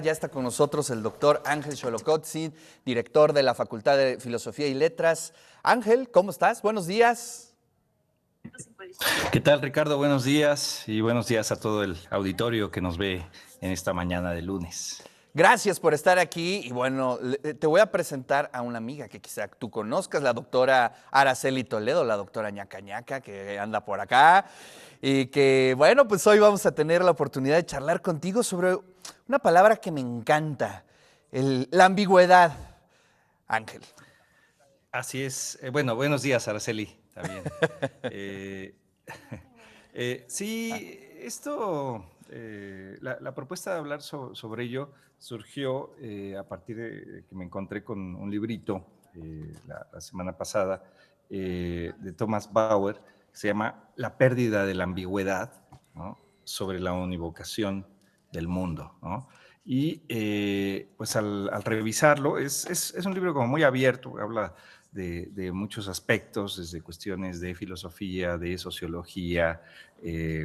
Ya está con nosotros el doctor Ángel Xolocotzin, director de la Facultad de Filosofía y Letras. Ángel, ¿cómo estás? Buenos días. ¿Qué tal, Ricardo? Buenos días y buenos días a todo el auditorio que nos ve en esta mañana de lunes. Gracias por estar aquí y bueno, te voy a presentar a una amiga que quizá tú conozcas, la doctora Araceli Toledo, la doctora ñaca ñaca, que anda por acá y que bueno, pues hoy vamos a tener la oportunidad de charlar contigo sobre una palabra que me encanta, la ambigüedad, Ángel. Así es. Bueno, buenos días, Araceli, también. Eh, sí, la propuesta de hablar sobre ello surgió a partir de que me encontré con un librito la semana pasada de Thomas Bauer, que se llama La pérdida de la ambigüedad, ¿no? Sobre la univocación del mundo, ¿no? Y pues al revisarlo, es un libro como muy abierto, habla de muchos aspectos, desde cuestiones de filosofía, de sociología,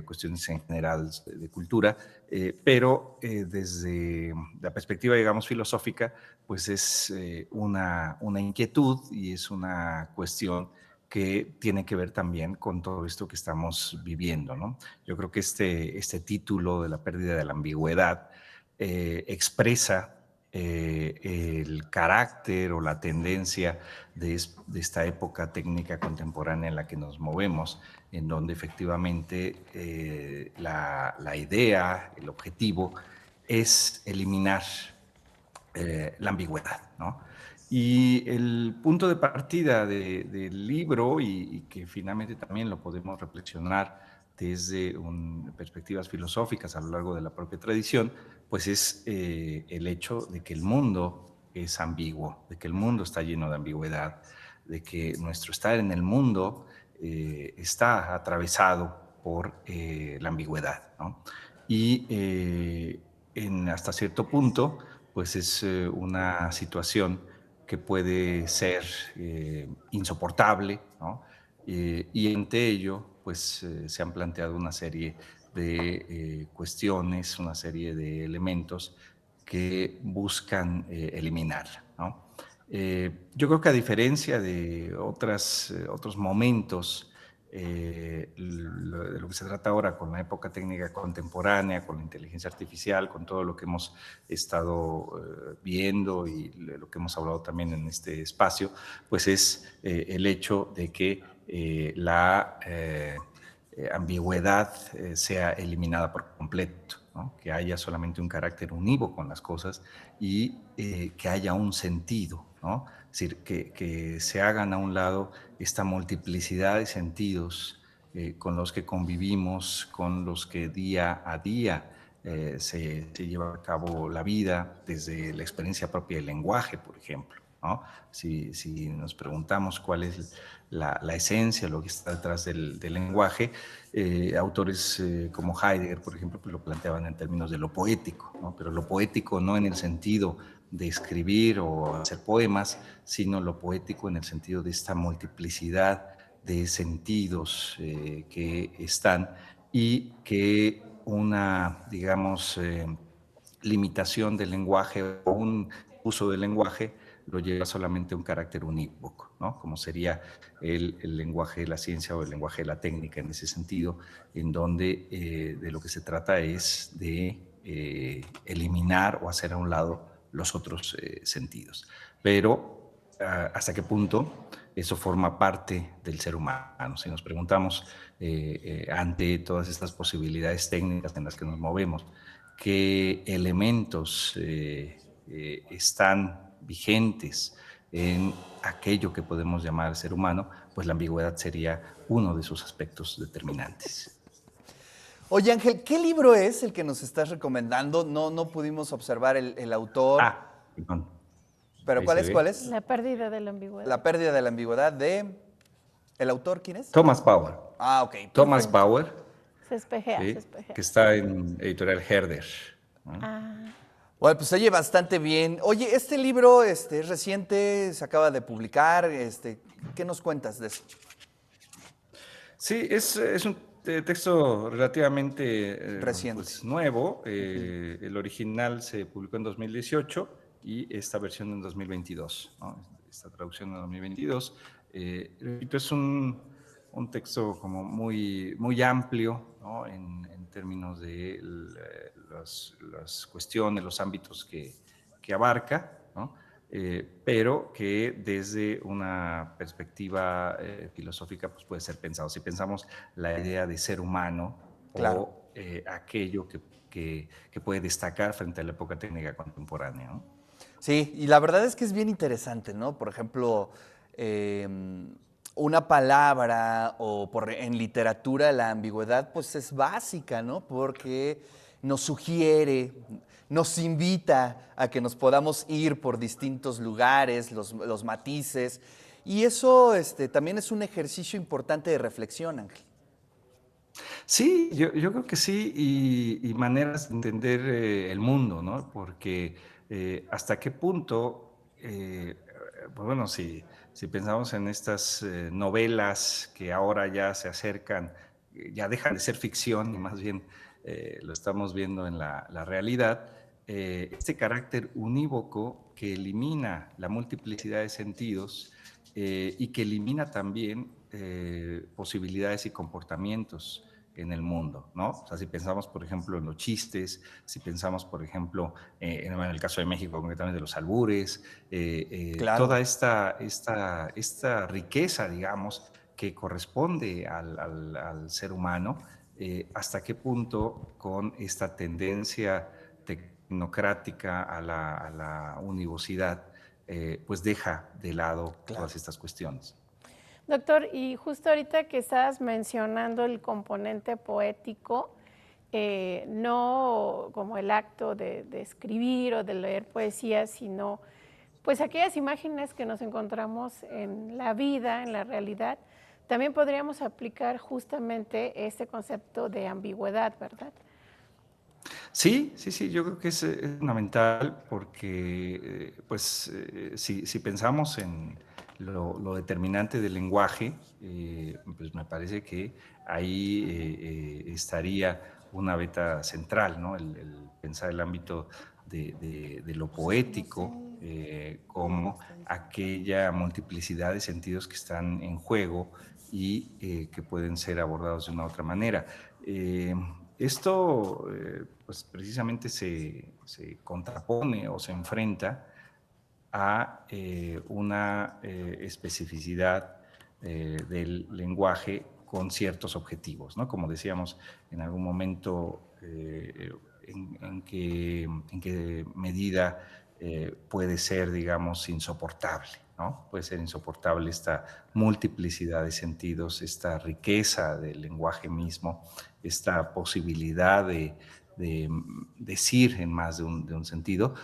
cuestiones en general de cultura, pero desde la perspectiva, digamos, filosófica, pues es una inquietud y es una cuestión que tiene que ver también con todo esto que estamos viviendo, ¿no? Yo creo que este título de la pérdida de la ambigüedad expresa el carácter o la tendencia de esta época técnica contemporánea en la que nos movemos, en donde efectivamente la idea, el objetivo es eliminar la ambigüedad, ¿no? Y el punto de partida del libro, y que finalmente también lo podemos reflexionar desde perspectivas filosóficas a lo largo de la propia tradición, pues es el hecho de que el mundo es ambiguo, de que el mundo está lleno de ambigüedad, de que nuestro estar en el mundo está atravesado por la ambigüedad, ¿no? Y hasta cierto punto, pues es una situación que puede ser insoportable, ¿no? Y ante ello, pues se han planteado una serie de cuestiones, una serie de elementos que buscan eliminarla, ¿no? Yo creo que a diferencia de otros momentos, de lo que se trata ahora con la época técnica contemporánea, con la inteligencia artificial, con todo lo que hemos estado viendo y lo que hemos hablado también en este espacio, pues es el hecho de que la ambigüedad sea eliminada por completo, ¿no? Que haya solamente un carácter unívoco en las cosas y que haya un sentido, ¿no? Es decir, que se hagan a un lado esta multiplicidad de sentidos con los que convivimos, con los que día a día se lleva a cabo la vida, desde la experiencia propia del lenguaje, por ejemplo, ¿no? Si nos preguntamos cuál es la esencia, lo que está detrás del lenguaje, autores como Heidegger, por ejemplo, pues lo planteaban en términos de lo poético, ¿no? Pero lo poético no en el sentido de escribir o hacer poemas, sino lo poético en el sentido de esta multiplicidad de sentidos que están y que una, digamos, limitación del lenguaje o un uso del lenguaje lo lleva solamente a un carácter unívoco, ¿no? Como sería el lenguaje de la ciencia o el lenguaje de la técnica en ese sentido, en donde de lo que se trata es de eliminar o hacer a un lado los otros sentidos. Pero ¿hasta qué punto eso forma parte del ser humano? Si nos preguntamos ante todas estas posibilidades técnicas en las que nos movemos, qué elementos están vigentes en aquello que podemos llamar ser humano, pues la ambigüedad sería uno de sus aspectos determinantes. Oye, Ángel, ¿qué libro es el que nos estás recomendando? No pudimos observar el autor, Perdón, pero ahí se cuál ve. es? La pérdida de la ambigüedad. La pérdida de la ambigüedad de... ¿El autor quién es? Thomas Bauer. Ah, ok, Thomas perfecto. Bauer, Se espejea, se ¿sí? espejea. Que está en Editorial Herder, ¿no? Ah, Bueno, pues oye, bastante bien. Oye, este libro es reciente, se acaba de publicar. ¿Qué nos cuentas de eso? Sí, es un texto relativamente Reciente. pues, nuevo. El original se publicó en 2018 y esta versión en 2022, ¿no? Esta traducción en 2022. Repito, es un texto como muy amplio, ¿no? En términos de las cuestiones, los ámbitos que abarca, ¿no? Pero que desde una perspectiva filosófica pues puede ser pensado. Si pensamos la idea de ser humano Claro. o aquello que puede destacar frente a la época técnica contemporánea, ¿no? Sí, y la verdad es que es bien interesante, ¿no? Por ejemplo, una palabra o en literatura la ambigüedad pues es básica, ¿no? Porque nos sugiere, nos invita a que nos podamos ir por distintos lugares, los matices, y eso también es un ejercicio importante de reflexión, Ángel. Sí, yo creo que sí, y maneras de entender el mundo, ¿no? Porque hasta qué punto, pues bueno, si pensamos en estas novelas que ahora ya se acercan, ya dejan de ser ficción y más bien lo estamos viendo en la realidad, este carácter unívoco que elimina la multiplicidad de sentidos y que elimina también posibilidades y comportamientos en el mundo, ¿no? O sea, si pensamos, por ejemplo, en los chistes, si pensamos, por ejemplo, en el caso de México, concretamente de los albures, Claro. toda esta riqueza, digamos, que corresponde al ser humano, hasta qué punto con esta tendencia tecnocrática a la univocidad, pues deja de lado Claro. todas estas cuestiones. Doctor, y justo ahorita que estabas mencionando el componente poético, no como el acto de escribir o de leer poesía, sino pues aquellas imágenes que nos encontramos en la vida, en la realidad, también podríamos aplicar justamente este concepto de ambigüedad, ¿verdad? Sí, sí, sí, yo creo que es fundamental porque, pues, si pensamos en lo determinante del lenguaje, pues me parece que ahí estaría una beta central, ¿no? El pensar el ámbito de lo poético como aquella multiplicidad de sentidos que están en juego y que pueden ser abordados de una u otra manera. Eh, Esto, pues precisamente se contrapone o se enfrenta a una especificidad del lenguaje con ciertos objetivos, ¿no? Como decíamos en algún momento, en qué medida puede ser, digamos, insoportable, ¿no? Puede ser insoportable esta multiplicidad de sentidos, esta riqueza del lenguaje mismo, esta posibilidad de decir en más de un sentido,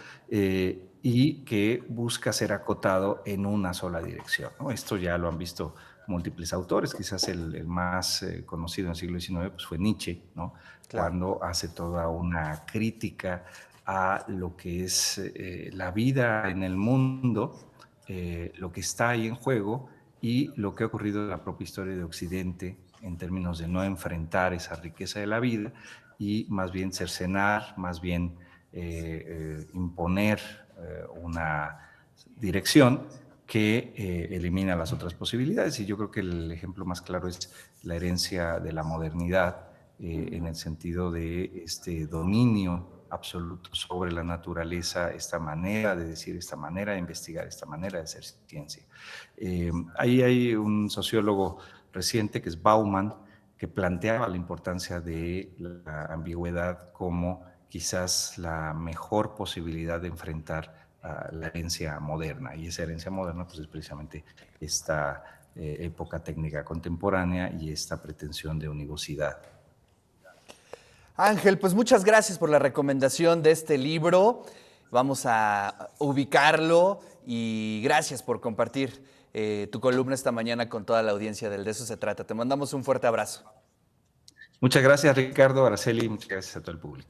y que busca ser acotado en una sola dirección, ¿no? Esto ya lo han visto múltiples autores, quizás el más conocido en el siglo XIX pues fue Nietzsche, ¿no? Claro. Cuando hace toda una crítica a lo que es la vida en el mundo, lo que está ahí en juego y lo que ha ocurrido en la propia historia de Occidente en términos de no enfrentar esa riqueza de la vida y más bien cercenar, más bien imponer una dirección que elimina las otras posibilidades. Y yo creo que el ejemplo más claro es la herencia de la modernidad, en el sentido de este dominio absoluto sobre la naturaleza, esta manera de decir, esta manera de investigar, esta manera de hacer ciencia. Ahí hay un sociólogo reciente que es Bauman, que planteaba la importancia de la ambigüedad como quizás la mejor posibilidad de enfrentar la herencia moderna. Y esa herencia moderna pues, es precisamente esta época técnica contemporánea y esta pretensión de univocidad. Ángel, pues muchas gracias por la recomendación de este libro. Vamos a ubicarlo y gracias por compartir tu columna esta mañana con toda la audiencia del De Eso Se Trata. Te mandamos un fuerte abrazo. Muchas gracias, Ricardo, Araceli, muchas gracias a todo el público.